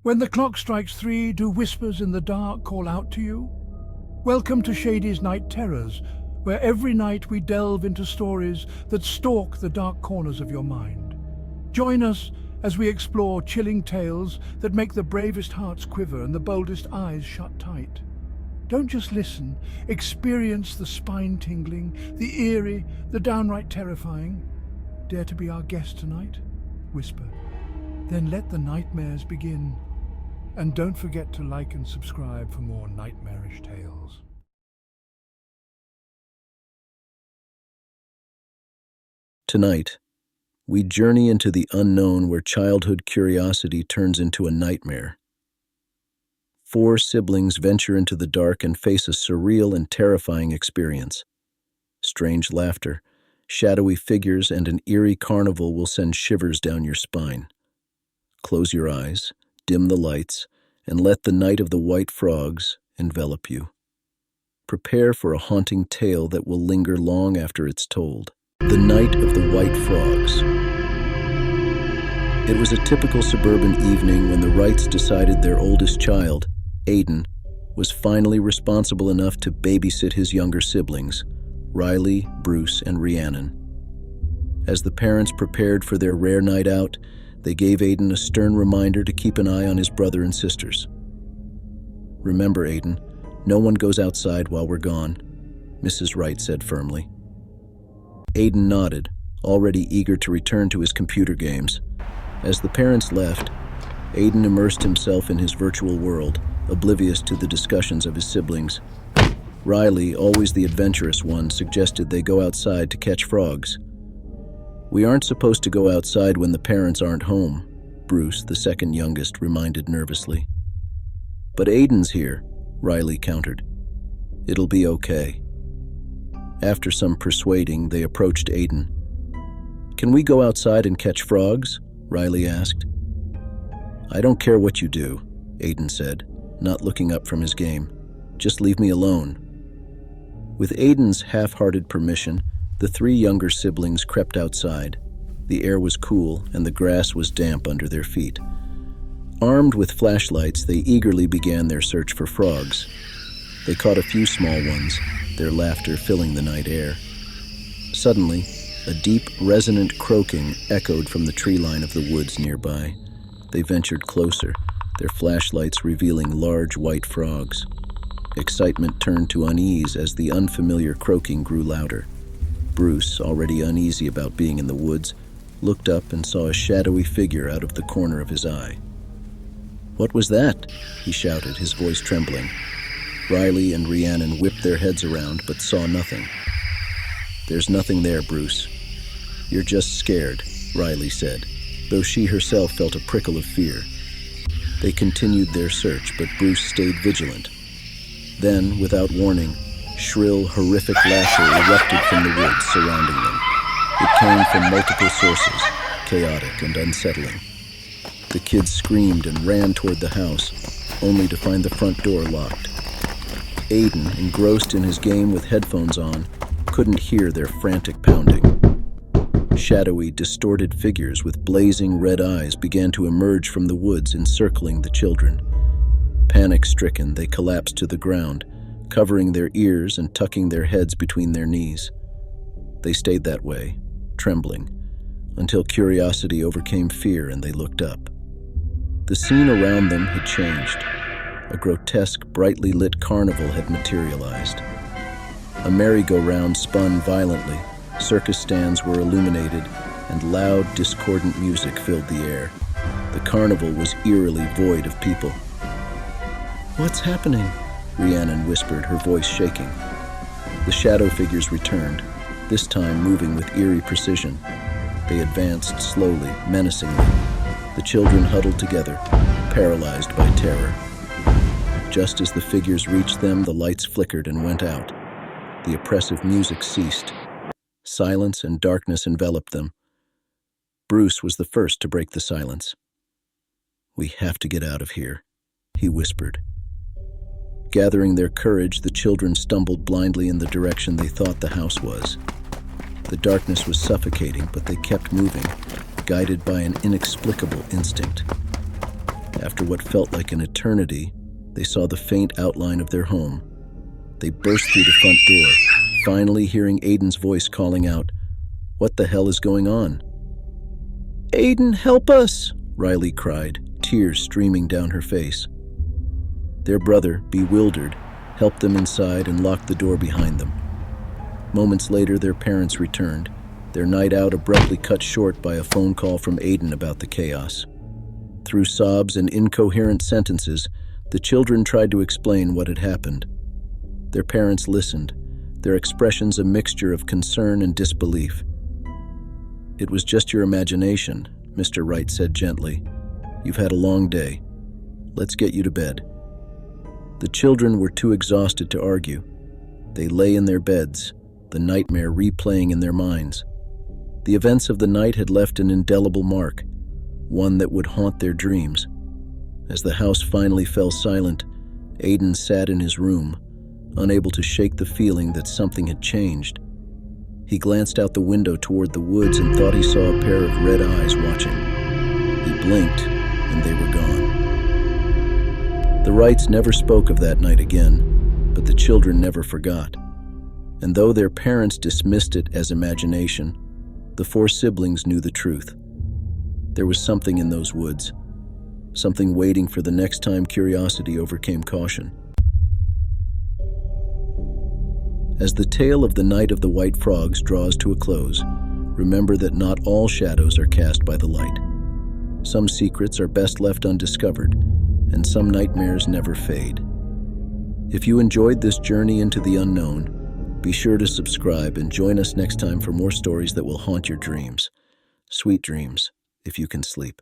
When the clock strikes 3, do whispers in the dark call out to you? Welcome to Shady's Night Terrors, where every night we delve into stories that stalk the dark corners of your mind. Join us as we explore chilling tales that make the bravest hearts quiver and the boldest eyes shut tight. Don't just listen, experience the spine-tingling, the eerie, the downright terrifying. Dare to be our guest tonight? Whisper. Then let the nightmares begin. And don't forget to like and subscribe for more nightmarish tales. Tonight, we journey into the unknown where childhood curiosity turns into a nightmare. 4 siblings venture into the dark and face a surreal and terrifying experience. Strange laughter, shadowy figures, and an eerie carnival will send shivers down your spine. Close your eyes, dim the lights, and let the night of the white frogs envelop you. Prepare for a haunting tale that will linger long after it's told. The Night of the White Frogs. It was a typical suburban evening when the Wrights decided their oldest child, Aiden, was finally responsible enough to babysit his younger siblings, Ryleigh, Bruce, and Rhiannon. As the parents prepared for their rare night out, they gave Aiden a stern reminder to keep an eye on his brother and sisters. "Remember, Aiden, no one goes outside while we're gone," Mrs. Wright said firmly. Aiden nodded, already eager to return to his computer games. As the parents left, Aiden immersed himself in his virtual world, oblivious to the discussions of his siblings. Ryleigh, always the adventurous one, suggested they go outside to catch frogs. "We aren't supposed to go outside when the parents aren't home," Bruce, the second youngest, reminded nervously. "But Aiden's here," Ryleigh countered. "It'll be okay." After some persuading, they approached Aiden. "Can we go outside and catch frogs?" Ryleigh asked. "I don't care what you do," Aiden said, not looking up from his game. "Just leave me alone." With Aiden's half-hearted permission, the 3 younger siblings crept outside. The air was cool, and the grass was damp under their feet. Armed with flashlights, they eagerly began their search for frogs. They caught a few small ones, their laughter filling the night air. Suddenly, a deep, resonant croaking echoed from the tree line of the woods nearby. They ventured closer, their flashlights revealing large white frogs. Excitement turned to unease as the unfamiliar croaking grew louder. Bruce, already uneasy about being in the woods, looked up and saw a shadowy figure out of the corner of his eye. "What was that?" he shouted, his voice trembling. Ryleigh and Rhiannon whipped their heads around but saw nothing. "There's nothing there, Bruce. You're just scared," Ryleigh said, though she herself felt a prickle of fear. They continued their search, but Bruce stayed vigilant. Then, without warning, shrill, horrific laughter erupted from the woods surrounding them. It came from multiple sources, chaotic and unsettling. The kids screamed and ran toward the house, only to find the front door locked. Aiden, engrossed in his game with headphones on, couldn't hear their frantic pounding. Shadowy, distorted figures with blazing red eyes began to emerge from the woods, encircling the children. Panic-stricken, they collapsed to the ground, covering their ears and tucking their heads between their knees. They stayed that way, trembling, until curiosity overcame fear and they looked up. The scene around them had changed. A grotesque, brightly lit carnival had materialized. A merry-go-round spun violently, circus stands were illuminated, and loud, discordant music filled the air. The carnival was eerily void of people. "What's happening?" Rhiannon whispered, her voice shaking. The shadow figures returned, this time moving with eerie precision. They advanced slowly, menacingly. The children huddled together, paralyzed by terror. Just as the figures reached them, the lights flickered and went out. The oppressive music ceased. Silence and darkness enveloped them. Bruce was the first to break the silence. "We have to get out of here," he whispered. Gathering their courage, the children stumbled blindly in the direction they thought the house was. The darkness was suffocating, but they kept moving, guided by an inexplicable instinct. After what felt like an eternity, they saw the faint outline of their home. They burst through the front door, finally hearing Aiden's voice calling out, "What the hell is going on?" "Aiden, help us!" Ryleigh cried, tears streaming down her face. Their brother, bewildered, helped them inside and locked the door behind them. Moments later, their parents returned, their night out abruptly cut short by a phone call from Aiden about the chaos. Through sobs and incoherent sentences, the children tried to explain what had happened. Their parents listened, their expressions a mixture of concern and disbelief. "It was just your imagination," Mr. Wright said gently. "You've had a long day. Let's get you to bed." The children were too exhausted to argue. They lay in their beds, the nightmare replaying in their minds. The events of the night had left an indelible mark, one that would haunt their dreams. As the house finally fell silent, Aiden sat in his room, unable to shake the feeling that something had changed. He glanced out the window toward the woods and thought he saw a pair of red eyes watching. He blinked, and they were gone. The Wrights never spoke of that night again, but the children never forgot. And though their parents dismissed it as imagination, the four siblings knew the truth. There was something in those woods, something waiting for the next time curiosity overcame caution. As the tale of the Night of the White Frogs draws to a close, remember that not all shadows are cast by the light. Some secrets are best left undiscovered, and some nightmares never fade. If you enjoyed this journey into the unknown, be sure to subscribe and join us next time for more stories that will haunt your dreams. Sweet dreams, if you can sleep.